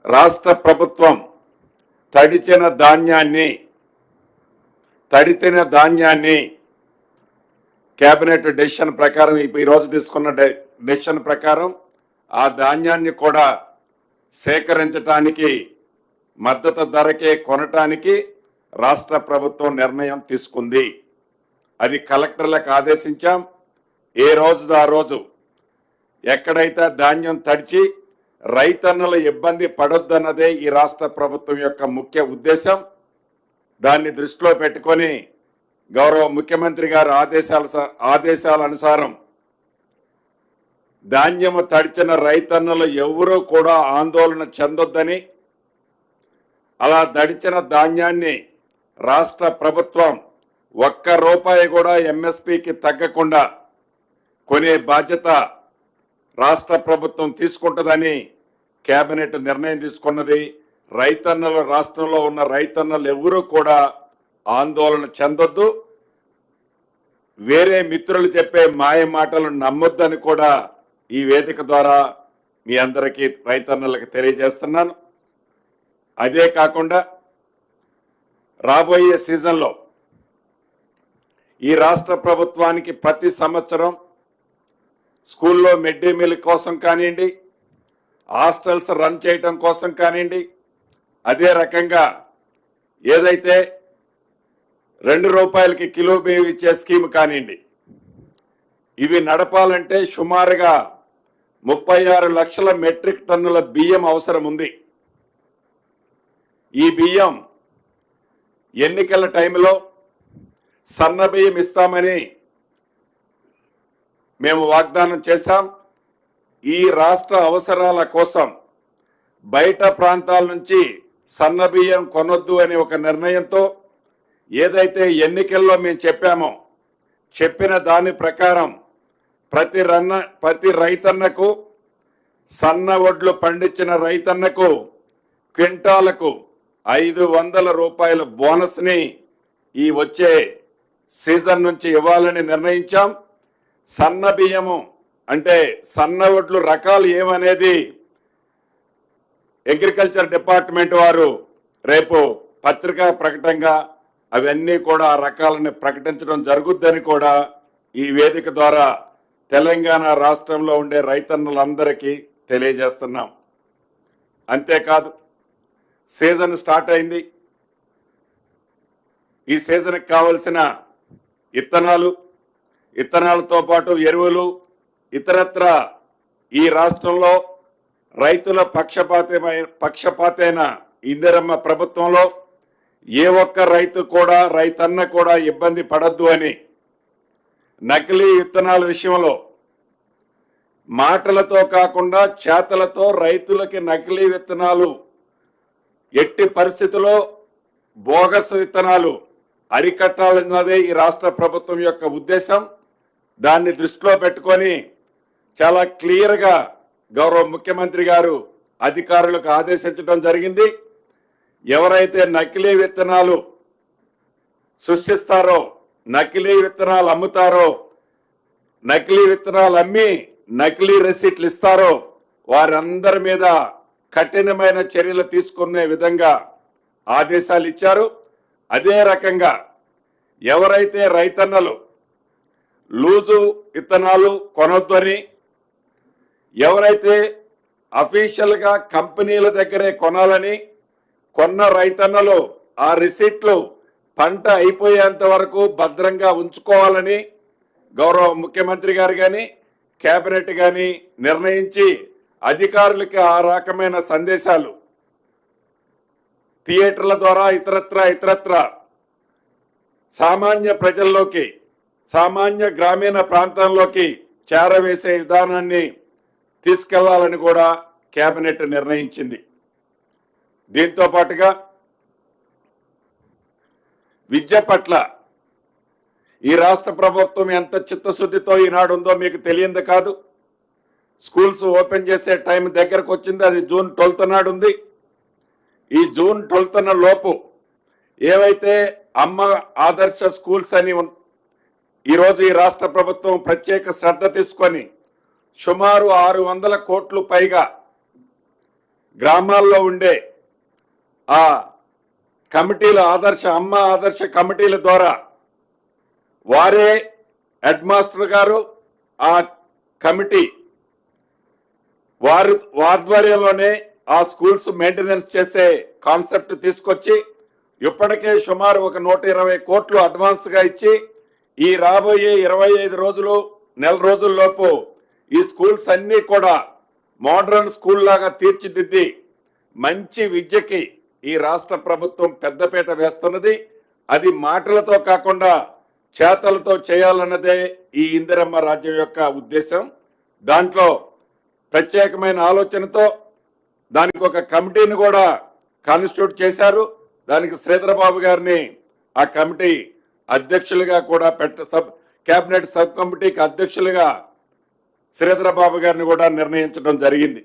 రాష్ట్ర ప్రభుత్వం తడిచిన ధాన్యాన్ని కేబినెట్ డెసిషన్ ప్రకారం ఈ రోజు తీసుకున్న డెసిషన్ ప్రకారం ఆ ధాన్యాన్ని కూడా సేకరించడానికి మద్దతు ధరకే కొనటానికి రాష్ట్ర ప్రభుత్వం నిర్ణయం తీసుకుంది. అది కలెక్టర్లకు ఆదేశించాం. ఏ రోజు ఆ రోజు ఎక్కడైతే ధాన్యం తడిచి రైతన్నల ఇబ్బంది పడొద్దన్నదే ఈ రాష్ట్ర ప్రభుత్వం యొక్క ముఖ్య ఉద్దేశం. దాన్ని దృష్టిలో పెట్టుకొని గౌరవ ముఖ్యమంత్రి గారి ఆదేశాల అనుసారం ధాన్యము తడిచిన రైతన్నలు ఎవరూ కూడా ఆందోళన చెందొద్దని, అలా తడిచిన ధాన్యాన్ని రాష్ట్ర ప్రభుత్వం ₹1 కూడా ఎంఎస్పీకి తగ్గకుండా కొనే బాధ్యత రాష్ట్ర ప్రభుత్వం తీసుకుంటుందని కేబినెట్ నిర్ణయం తీసుకున్నది. రైతన్నలు, రాష్ట్రంలో ఉన్న రైతన్నలు ఎవరూ కూడా ఆందోళన చెందొద్దు, వేరే మిత్రులు చెప్పే మాయ మాటలు నమ్మొద్దని కూడా ఈ వేదిక ద్వారా మీ అందరికీ రైతన్నలకు తెలియజేస్తున్నాను. అదే కాకుండా రాబోయే సీజన్లో ఈ రాష్ట్ర ప్రభుత్వానికి ప్రతి సంవత్సరం స్కూల్లో మిడ్ డే మీల్ కోసం కానివ్వండి, హాస్టల్స్ రన్ చేయటం కోసం కానివ్వండి, అదే రకంగా ఏదైతే ₹2కి కిలో బియ్యం ఇచ్చే స్కీమ్ కానివ్వండి, ఇవి నడపాలంటే సుమారుగా 36 లక్షల మెట్రిక్ టన్నుల బియ్యం అవసరం ఉంది. ఈ బియ్యం ఎన్నికల టైంలో సన్న బియ్యం ఇస్తామని మేము వాగ్దానం చేశాం. ఈ రాష్ట్ర అవసరాల కోసం బయట ప్రాంతాల నుంచి సన్న బియ్యం కొనొద్దు అనే ఒక నిర్ణయంతో ఏదైతే ఎన్నికల్లో మేము చెప్పామో చెప్పిన దాని ప్రకారం ప్రతి రైతన్నకు, సన్న వడ్లు పండించిన రైతన్నకు క్వింటాలకు ₹500 బోనస్ని ఈ వచ్చే సీజన్ నుంచి ఇవ్వాలని నిర్ణయించాం. సన్న బియ్యము అంటే సన్న వడ్లు రకాలు ఏమనేది అగ్రికల్చర్ డిపార్ట్మెంట్ వారు రేపు పత్రికా ప్రకటనగా అవన్నీ కూడా ఆ రకాలను ప్రకటించడం జరుగుద్దని కూడా ఈ వేదిక ద్వారా తెలంగాణ రాష్ట్రంలో ఉండే రైతన్నులందరికీ తెలియజేస్తున్నాం. అంతేకాదు, సీజన్ స్టార్ట్ అయింది. ఈ సీజన్కి కావలసిన ఇత్తనాలతో పాటు ఎరువులు, ఇతరత్ర ఈ రాష్ట్రంలో రైతుల పక్షపాతైన ఇందిరమ్మ ప్రభుత్వంలో ఏ ఒక్క రైతన్న కూడా ఇబ్బంది పడద్దు అని నకిలీ విత్తనాల విషయంలో మాటలతో కాకుండా చేతలతో రైతులకి నకిలీ విత్తనాలు, ఎట్టి పరిస్థితుల్లో బోగస్ విత్తనాలు అరికట్టాలన్నదే ఈ రాష్ట్ర ప్రభుత్వం యొక్క ఉద్దేశం. దాన్ని దృష్టిలో పెట్టుకొని చాలా క్లియర్గా గౌరవ ముఖ్యమంత్రి గారు అధికారులకు ఆదేశించడం జరిగింది. ఎవరైతే నకిలీ విత్తనాలు సృష్టిస్తారో, నకిలీ విత్తనాలు అమ్ముతారో, నకిలీ విత్తనాలు అమ్మి నకిలీ రెసిప్ట్లు ఇస్తారో వారందరి మీద కఠినమైన చర్యలు తీసుకునే విధంగా ఆదేశాలు ఇచ్చారు. అదే రకంగా ఎవరైతే రైతన్నలు లూజు విత్తనాలు కొనొద్దని, ఎవరైతే అఫీషియల్గా కంపెనీల దగ్గరే కొనాలని, కొన్న రైతన్నలు ఆ రిసిప్ట్లు పంట అయిపోయేంత వరకు భద్రంగా ఉంచుకోవాలని గౌరవ ముఖ్యమంత్రి గారు కానీ కేబినెట్ కానీ నిర్ణయించి అధికారులకి ఆ రకమైన సందేశాలు థియేటర్ల ద్వారా ఇతరత్ర సామాన్య ప్రజల్లోకి, సామాన్య గ్రామీణ ప్రాంతంలోకి చేరవేసే విధానాన్ని తీసుకెళ్లాలని కూడా కేబినెట్ నిర్ణయించింది. దీంతో పాటుగా విద్య పట్ల ఈ రాష్ట్ర ప్రభుత్వం ఎంత చిత్తశుద్ధితో ఈనాడు ఉందో మీకు తెలియంది కాదు. స్కూల్స్ ఓపెన్ చేసే టైం దగ్గరకు వచ్చింది. అది జూన్ 12 నాడు ఉంది. ఈ జూన్ 12 లోపు ఏవైతే అమ్మ ఆదర్శ స్కూల్స్ అని ఈరోజు ఈ రాష్ట్ర ప్రభుత్వం ప్రత్యేక శ్రద్ధ తీసుకొని సుమారు 600 కోట్లు పైగా గ్రామాల్లో ఉండే ఆ కమిటీల ఆదర్శ కమిటీల ద్వారా వారే హెడ్ మాస్టర్ గారు ఆ కమిటీ వారి ఆధ్వర్యంలోనే ఆ స్కూల్స్ మెయింటెనెన్స్ చేసే కాన్సెప్ట్ తీసుకొచ్చి ఇప్పటికే సుమారు ఒక 120 కోట్లు అడ్వాన్స్ గా ఇచ్చి ఈ రాబోయే 25 రోజులు నెల రోజుల్లోపు ఈ స్కూల్స్ అన్ని కూడా మోడర్న్ స్కూల్ లాగా తీర్చిదిద్ది మంచి విద్యకి ఈ రాష్ట్ర ప్రభుత్వం పెద్దపీట వేస్తున్నది. అది మాటలతో కాకుండా చేతలతో చేయాలన్నదే ఈ ఇందిరమ్మ రాజ్యం యొక్క ఉద్దేశం. దాంట్లో ప్రత్యేకమైన ఆలోచనతో దానికి ఒక కమిటీని కూడా కాన్స్టిట్యూట్ చేశారు. దానికి శ్రీధరబాబు గారిని ఆ కమిటీ అధ్యక్షులుగా కూడా కేబినెట్ సబ్ కమిటీకి అధ్యక్షులుగా శ్రీధరబాబు గారిని కూడా నిర్ణయించడం జరిగింది.